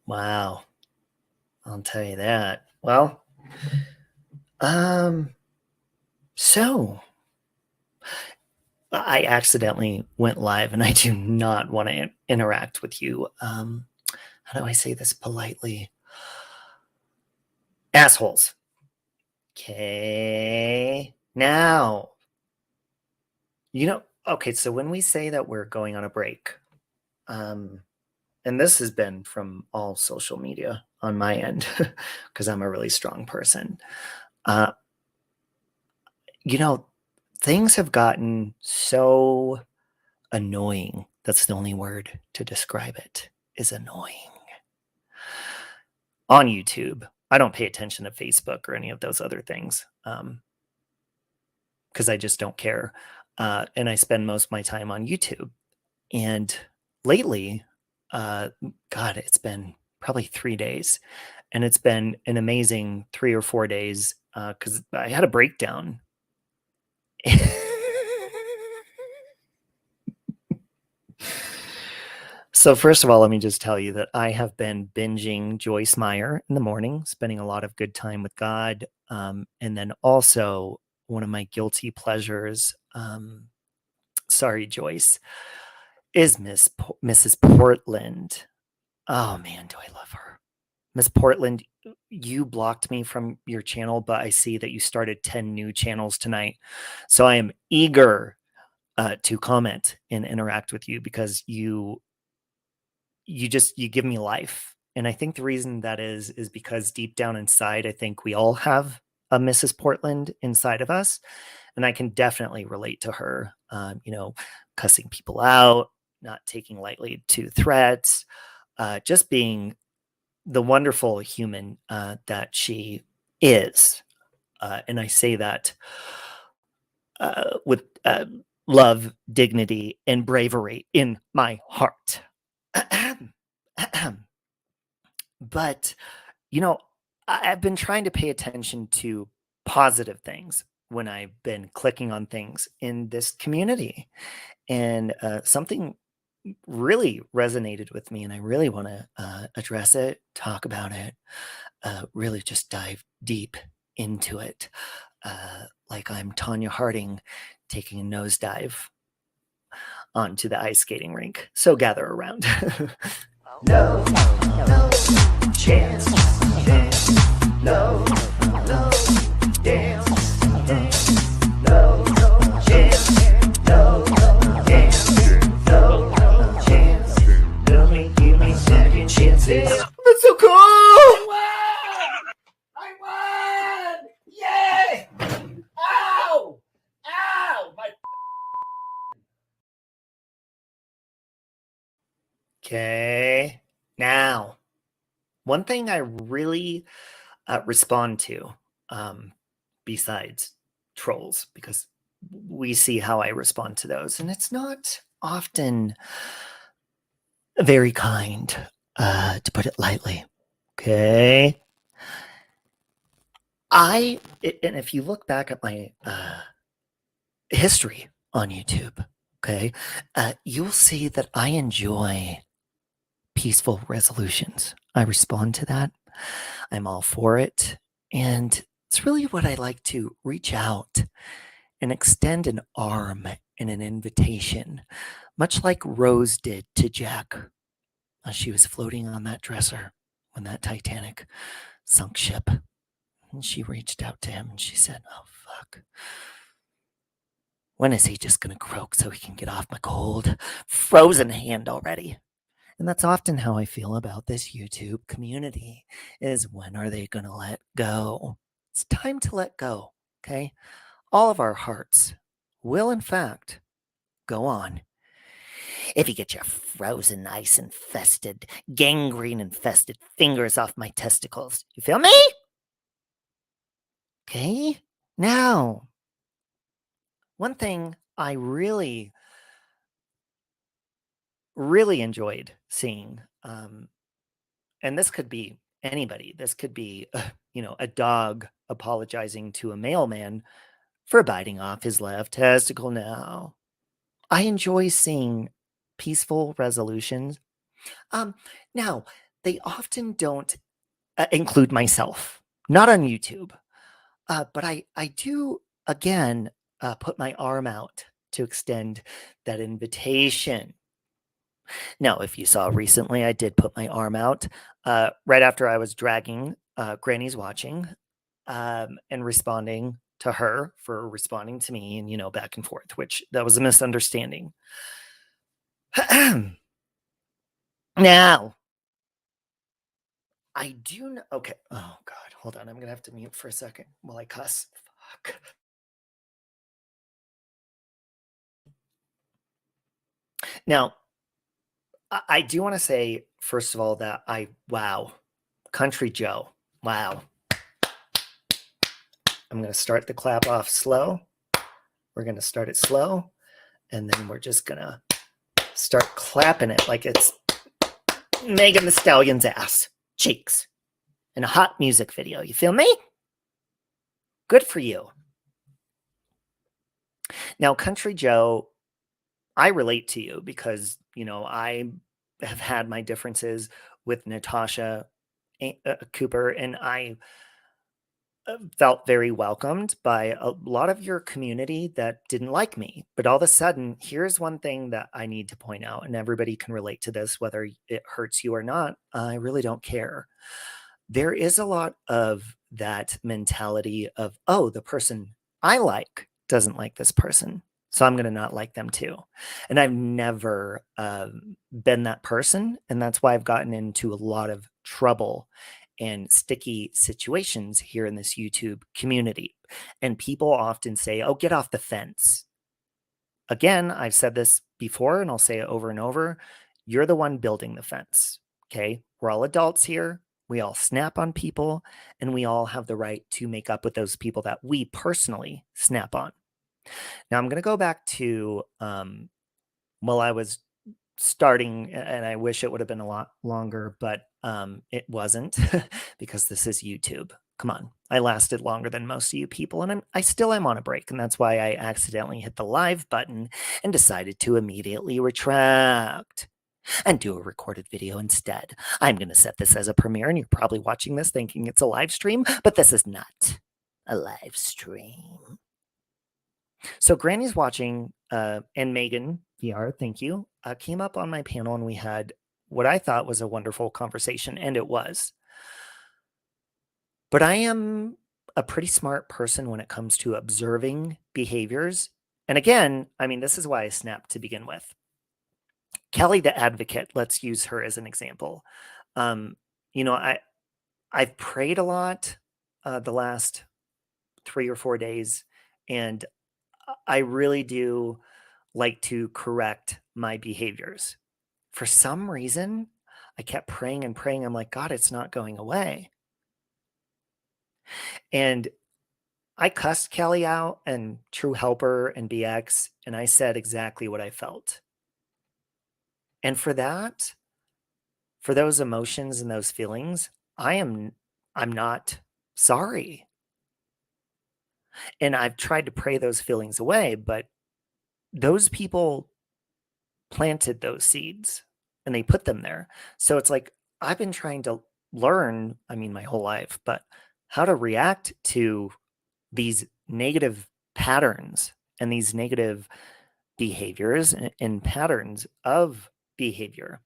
Wow. I'll tell you that. Well, um, so I accidentally went live and I do not want to interact with you. How do I say this politely? Assholes. Okay. Now, okay, so when we say that we're going on a break, um, and this has been from all social media on my end, because I'm a really strong person. Uh, you know, things have gotten so annoying. That's the only word to describe it, is annoying. On YouTube, I don't pay attention to Facebook or any of those other things, because I just don't care. And I spend most of my time on YouTube. And lately, God, it's been probably 3 days, and it's been an amazing 3 or 4 days because I had a breakdown. So first of all, let me just tell you that I have been binging Joyce Meyer in the morning, spending a lot of good time with God. And then also one of my guilty pleasures, sorry, Joyce, is Mrs. Portland. Oh man, do I love her. Miss Portland, you blocked me from your channel, but I see that you started 10 new channels tonight. So I am eager to comment and interact with you because you give me life. And I think the reason that is because deep down inside, I think we all have a Mrs. Portland inside of us. And I can definitely relate to her, cussing people out, not taking lightly to threats, just being the wonderful human that she is. And I say that with love, dignity, and bravery in my heart. But, I've been trying to pay attention to positive things when I've been clicking on things in this community. And something really resonated with me, and I really want to address it, talk about it, really just dive deep into it, like I'm Tanya Harding taking a nosedive onto the ice skating rink. So gather around. No, no chance, no, no dance, no chance, no dance, no chance. Give me second chances. That's so cool! I won! Yay! Ow! Ow! Okay. Now, one thing I really respond to, besides trolls, because we see how I respond to those, and it's not often very kind, to put it lightly. Okay. And if you look back at my history on YouTube, okay, you'll see that I enjoy peaceful resolutions. I respond to that. I'm all for it. And it's really what I like to reach out and extend an arm and an invitation, much like Rose did to Jack as she was floating on that dresser when that Titanic sunk ship. And she reached out to him and she said, "Oh, fuck. When is he just going to croak so he can get off my cold, frozen hand already?" And that's often how I feel about this YouTube community, is when are they going to let go? It's time to let go, okay? All of our hearts will, in fact, go on. If you get your frozen ice infested, gangrene infested fingers off my testicles, you feel me? Okay? Now, one thing I really, really enjoyed seeing, and this could be anybody. This could be, a dog apologizing to a mailman for biting off his left testicle now. I enjoy seeing peaceful resolutions. Now, they often don't include myself, not on YouTube. But I do, again, put my arm out to extend that invitation. Now, if you saw recently, I did put my arm out right after I was dragging Granny's watching and responding to her for responding to me and, back and forth, which that was a misunderstanding. Now, I do know. Okay. Oh, God. Hold on. I'm going to have to mute for a second while I cuss. Fuck. Now, I do want to say, first of all, that wow, Country Joe, wow. I'm going to start the clap off slow. We're going to start it slow, and then we're just going to start clapping it like it's Megan Thee Stallion's ass cheeks in a hot music video. You feel me? Good for you. Now, Country Joe, I relate to you because, I have had my differences with Natasha Cooper, and I felt very welcomed by a lot of your community that didn't like me. But all of a sudden, here's one thing that I need to point out, and everybody can relate to this, whether it hurts you or not. I really don't care. There is a lot of that mentality of, oh, the person I like doesn't like this person, so I'm going to not like them too. And I've never been that person. And that's why I've gotten into a lot of trouble and sticky situations here in this YouTube community. And people often say, oh, get off the fence. Again, I've said this before and I'll say it over and over. You're the one building the fence. Okay. We're all adults here. We all snap on people and we all have the right to make up with those people that we personally snap on. Now, I'm going to go back to while I was starting, and I wish it would have been a lot longer, but it wasn't because this is YouTube. Come on. I lasted longer than most of you people, and I still am on a break, and that's why I accidentally hit the live button and decided to immediately retract and do a recorded video instead. I'm going to set this as a premiere, and you're probably watching this thinking it's a live stream, but this is not a live stream. So Granny's watching, and Megan VR, thank you, came up on my panel, and we had what I thought was a wonderful conversation, and it was. But I am a pretty smart person when it comes to observing behaviors. And again, I mean, this is why I snapped to begin with. Kelly the advocate, let's use her as an example. I've prayed a lot the last 3 or 4 days, and I really do like to correct my behaviors. For some reason, I kept praying and praying. I'm like, God, it's not going away. And I cussed Kelly out and True Helper and BX, and I said exactly what I felt. And for that, for those emotions and those feelings, I'm not sorry. And I've tried to pray those feelings away, but those people planted those seeds and they put them there. So it's like I've been trying to learn, I mean, my whole life, but how to react to these negative patterns and these negative behaviors and patterns of behavior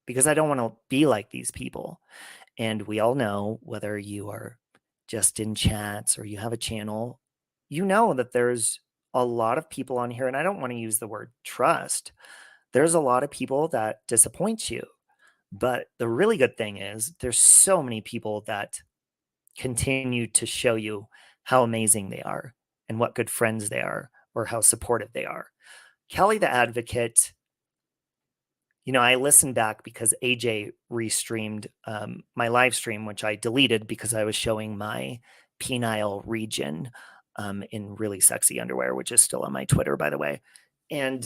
because I don't want to be like these people. And we all know, whether you are just in chats or you have a channel, you know that there's a lot of people on here, and I don't want to use the word trust. There's a lot of people that disappoint you. But the really good thing is there's so many people that continue to show you how amazing they are and what good friends they are or how supportive they are. Kelly the advocate, I listened back because AJ restreamed my live stream, which I deleted because I was showing my penile region in really sexy underwear, which is still on my Twitter, by the way. And,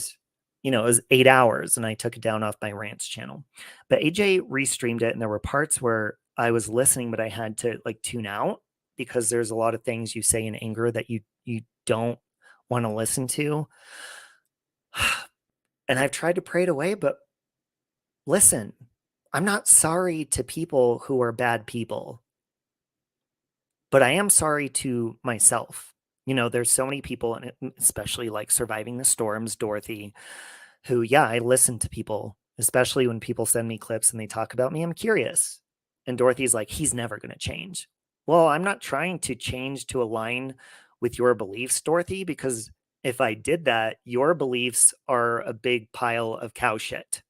it was 8 hours and I took it down off my rants channel. But AJ restreamed it and there were parts where I was listening, but I had to tune out because there's a lot of things you say in anger that you don't want to listen to. And I've tried to pray it away, but listen, I'm not sorry to people who are bad people, but I am sorry to myself. There's so many people, and especially like Surviving the Storms, Dorothy, who, yeah, I listen to people, especially when people send me clips and they talk about me. I'm curious. And Dorothy's like, he's never going to change. Well, I'm not trying to change to align with your beliefs, Dorothy, because if I did that, your beliefs are a big pile of cow shit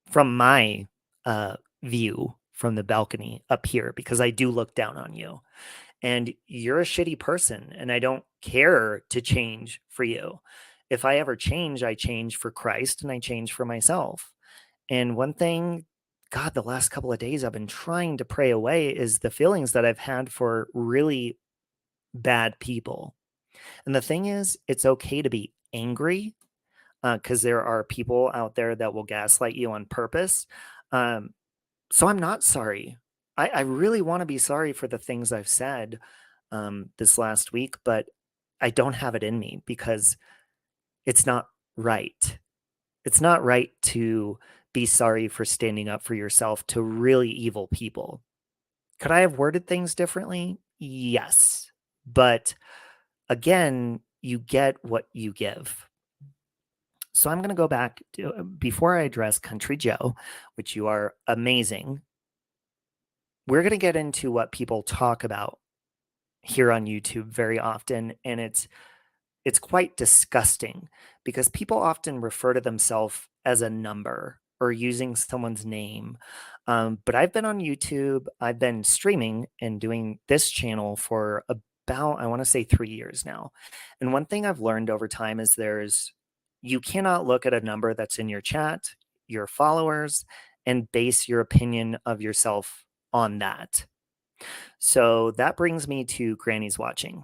from my view from the balcony up here, because I do look down on you and you're a shitty person and I don't care to change for you. If I ever change, I change for Christ and I change for myself. And one thing, God, the last couple of days I've been trying to pray away is the feelings that I've had for really bad people. And the thing is, it's okay to be angry because there are people out there that will gaslight you on purpose. Um, so I'm not sorry. I really want to be sorry for the things I've said this last week, but I don't have it in me because it's not right. It's not right to be sorry for standing up for yourself to really evil people. Could I have worded things differently? Yes. But again, you get what you give. So I'm going to go back to, before I address Country Joe, which you are amazing. We're going to get into what people talk about here on YouTube very often, and it's quite disgusting because people often refer to themselves as a number or using someone's name. But I've been on YouTube, I've been streaming and doing this channel for about, I want to say 3 years now. And one thing I've learned over time is you cannot look at a number that's in your chat, your followers, and base your opinion of yourself on that. So that brings me to Granny's Watching.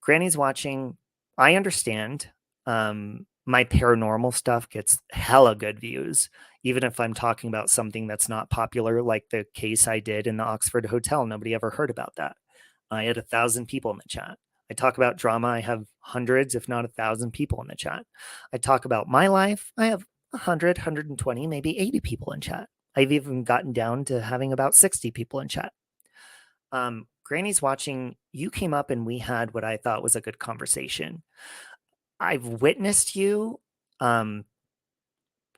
Granny's Watching, I understand. My paranormal stuff gets hella good views, even if I'm talking about something that's not popular, like the case I did in the Oxford Hotel. Nobody ever heard about that. I had 1,000 people in the chat. I talk about drama. I have hundreds, if not 1,000 people in the chat. I talk about my life. I have 100, 120, maybe 80 people in chat. I've even gotten down to having about 60 people in chat. Granny's Watching, you came up and we had what I thought was a good conversation. I've witnessed you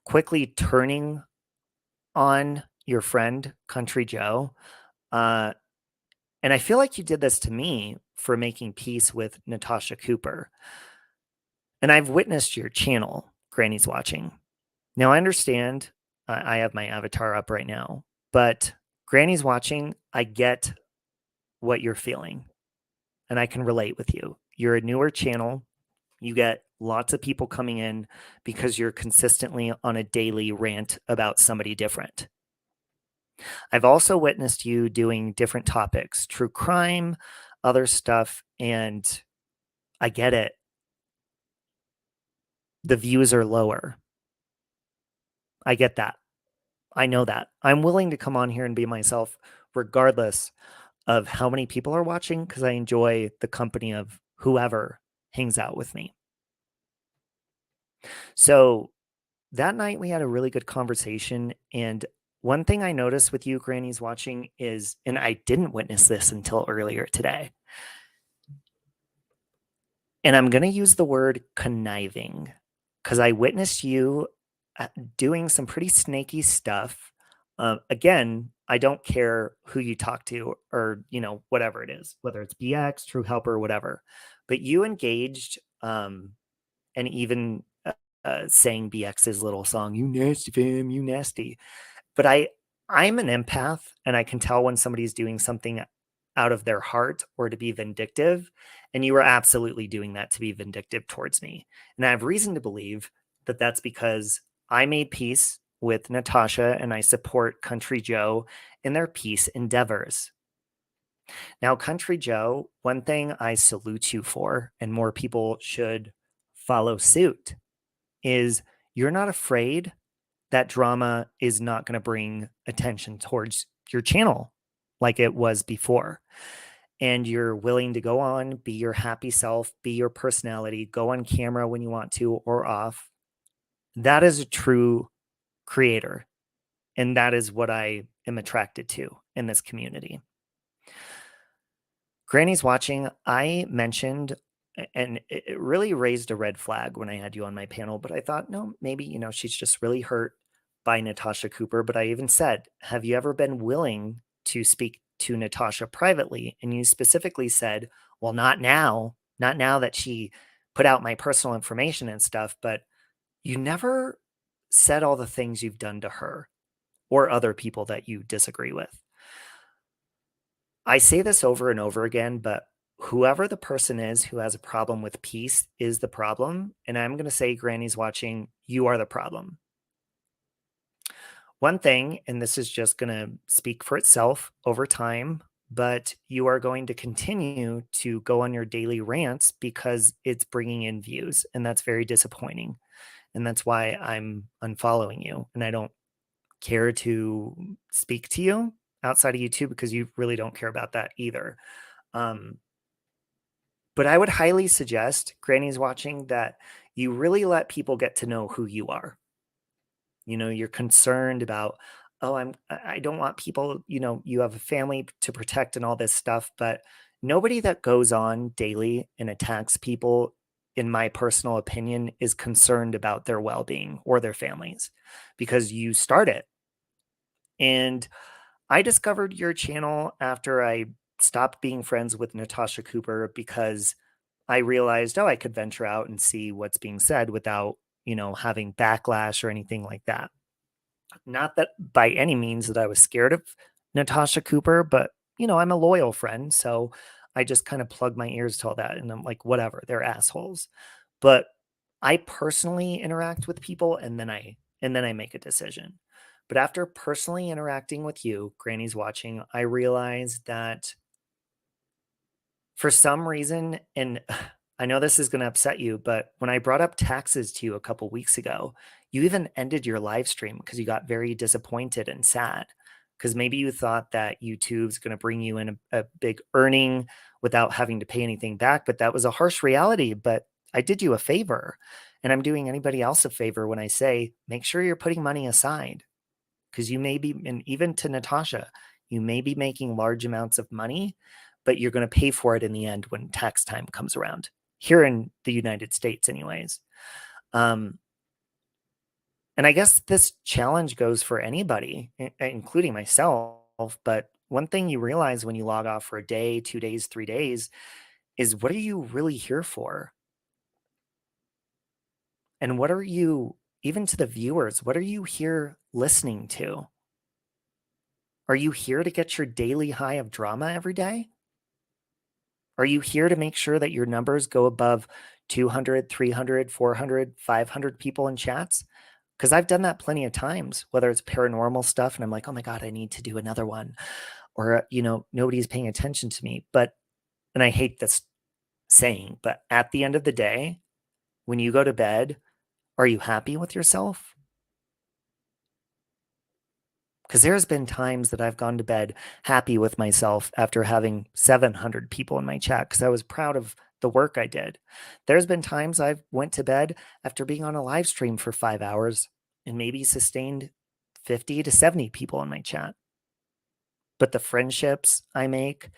quickly turning on your friend, Country Joe. And I feel like you did this to me for making peace with Natasha Cooper. And I've witnessed your channel, Granny's Watching. Now, I understand I have my avatar up right now, but Granny's Watching, I get what you're feeling and I can relate with you. You're a newer channel. You get lots of people coming in because you're consistently on a daily rant about somebody different. I've also witnessed you doing different topics, true crime, other stuff, and I get it. The views are lower. I get that. I know that. I'm willing to come on here and be myself regardless of how many people are watching because I enjoy the company of whoever hangs out with me. So that night we had a really good conversation. And one thing I noticed with you, Granny's Watching, is, and I didn't witness this until earlier today, and I'm going to use the word conniving because I witnessed you doing some pretty snaky stuff. Again, I don't care who you talk to or, whatever it is, whether it's BX, True Helper, whatever, but you engaged and even saying BX's little song, "You nasty fam, you nasty." But I'm an empath and I can tell when somebody's doing something out of their heart or to be vindictive. And you were absolutely doing that to be vindictive towards me. And I have reason to believe that that's because I made peace with Natasha and I support Country Joe in their peace endeavors. Now, Country Joe, one thing I salute you for, and more people should follow suit, is you're not afraid that drama is not going to bring attention towards your channel like it was before. And you're willing to go on, be your happy self, be your personality, go on camera when you want to or off. That is a true creator. And that is what I am attracted to in this community. Granny's watching, I mentioned, and it really raised a red flag when I had you on my panel, but I thought, no, maybe, she's just really hurt by Natasha Cooper. But I even said, have you ever been willing to speak to Natasha privately? And you specifically said, well, not now that she put out my personal information and stuff, but you never said all the things you've done to her or other people that you disagree with. I say this over and over again, but whoever the person is who has a problem with peace is the problem. And I'm going to say, Granny's watching, you are the problem. One thing, and this is just going to speak for itself over time, but you are going to continue to go on your daily rants because it's bringing in views. And that's very disappointing. And that's why I'm unfollowing you. And I don't care to speak to you outside of YouTube because you really don't care about that either. Um, but I would highly suggest, Granny's watching, that you really let people get to know who you are. You're concerned about, oh, I don't want people, you have a family to protect and all this stuff, but nobody that goes on daily and attacks people, in my personal opinion, is concerned about their well-being or their families because you start it. And I discovered your channel after I stopped being friends with Natasha Cooper because I realized, oh, I could venture out and see what's being said without, having backlash or anything like that. Not that by any means that I was scared of Natasha Cooper, but, I'm a loyal friend. So I just kind of plug my ears to all that. And I'm like, whatever, they're assholes. But I personally interact with people and then I make a decision. But after personally interacting with you, Granny's watching, I realized that for some reason, and I know this is going to upset you, but when I brought up taxes to you a couple weeks ago, you even ended your live stream because you got very disappointed and sad because maybe you thought that YouTube's going to bring you in a big earning without having to pay anything back. But that was a harsh reality. But I did you a favor, and I'm doing anybody else a favor when I say, make sure you're putting money aside because you may be, and even to Natasha, you may be making large amounts of money, but you're going to pay for it in the end when tax time comes around here in the United States anyways. And I guess this challenge goes for anybody, including myself. But one thing you realize when you log off for a day, 2 days, 3 days is, what are you really here for? And what are you, even to the viewers, what are you here listening to? Are you here to get your daily high of drama every day? Are you here to make sure that your numbers go above 200, 300, 400, 500 people in chats? Because I've done that plenty of times, whether it's paranormal stuff and I'm like, oh my God, I need to do another one. Or, nobody's paying attention to me. And I hate this saying, but at the end of the day, when you go to bed, are you happy with yourself? Because there's been times that I've gone to bed happy with myself after having 700 people in my chat because I was proud of the work I did. There's been times I've went to bed after being on a live stream for 5 hours and maybe sustained 50 to 70 people in my chat. But the friendships I make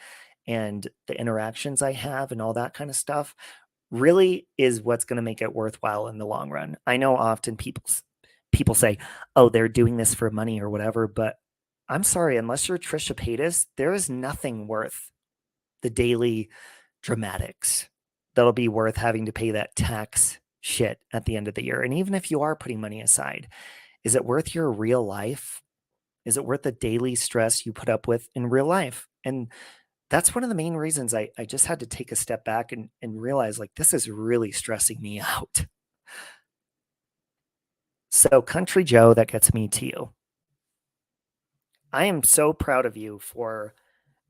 and the interactions I have and all that kind of stuff really is what's going to make it worthwhile in the long run. I know often people say, oh, they're doing this for money or whatever, but I'm sorry, unless you're Trisha Paytas, there is nothing worth the daily dramatics that'll be worth having to pay that tax shit at the end of the year. And even if you are putting money aside, is it worth your real life? Is it worth the daily stress you put up with in real life? And that's one of the main reasons I just had to take a step back and realize, like, this is really stressing me out. So, Country Joe, that gets me to you. I am so proud of you for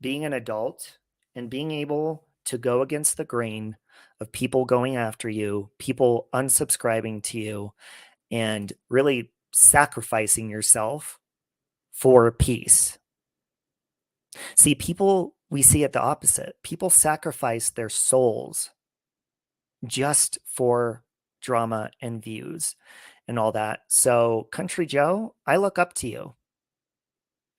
being an adult and being able to go against the grain of people going after you, people unsubscribing to you, and really sacrificing yourself for peace. See, we see it the opposite. People sacrifice their souls just for drama and views and all that. So, Country Joe, I look up to you.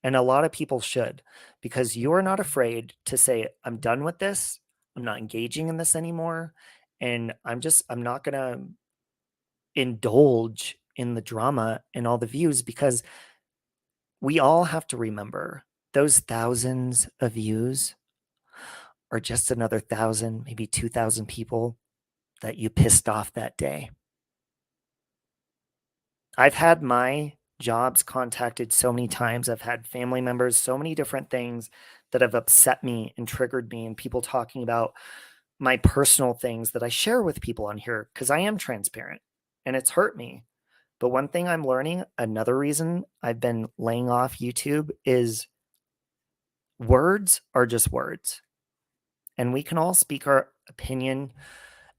And a lot of people should, because you're not afraid to say, I'm done with this. I'm not engaging in this anymore. And I'm not going to indulge in the drama and all the views, because we all have to remember those thousands of views are just another 1,000, maybe 2,000 people that you pissed off that day. I've had my jobs contacted so many times. I've had family members, so many different things that have upset me and triggered me, and people talking about my personal things that I share with people on here because I am transparent and it's hurt me. But one thing I'm learning, another reason I've been laying off YouTube, is words are just words. And we can all speak our opinion,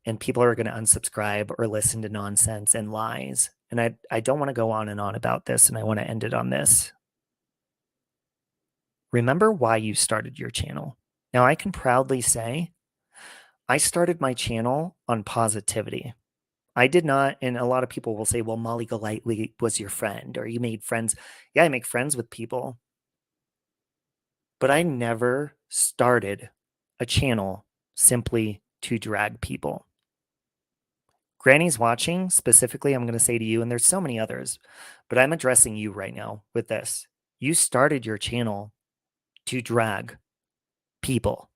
and people are going to unsubscribe or listen to nonsense and lies. And I don't want to go on and on about this, and I want to end it on this. Remember why you started your channel. Now, I can proudly say I started my channel on positivity. I did not, and a lot of people will say, well, Molly Golightly was your friend, or you made friends. Yeah, I make friends with people. But I never started a channel simply to drag people. Granny's watching, specifically, I'm going to say to you, and there's so many others, but I'm addressing you right now with this. You started your channel to drag people,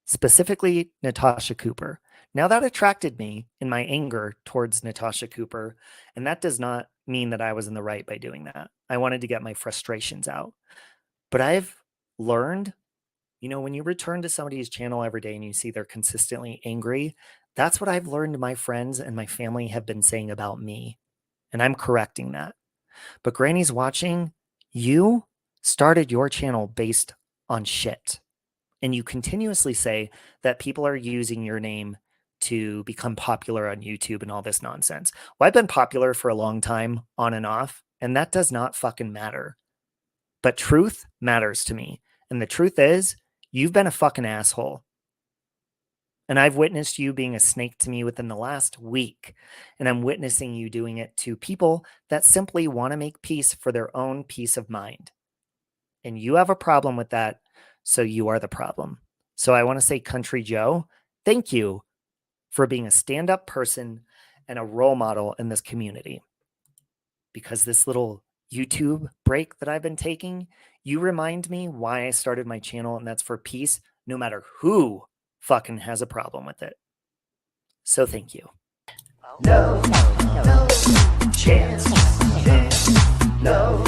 specifically Natasha Cooper. Now, that attracted me in my anger towards Natasha Cooper, and that does not mean that I was in the right by doing that. I wanted to get my frustrations out. But I've learned, when you return to somebody's channel every day and you see they're consistently angry, that's what I've learned my friends and my family have been saying about me. And I'm correcting that. But Granny's watching, you started your channel based on shit. And you continuously say that people are using your name to become popular on YouTube and all this nonsense. Well, I've been popular for a long time, on and off, and that does not fucking matter. But truth matters to me. And the truth is, you've been a fucking asshole. And I've witnessed you being a snake to me within the last week. And I'm witnessing you doing it to people that simply want to make peace for their own peace of mind. And you have a problem with that, so you are the problem. So I want to say, Country Joe, thank you for being a stand-up person and a role model in this community. Because this little YouTube break that I've been taking, you remind me why I started my channel, and that's for peace, no matter who fucking has a problem with it. So thank you. No chance. No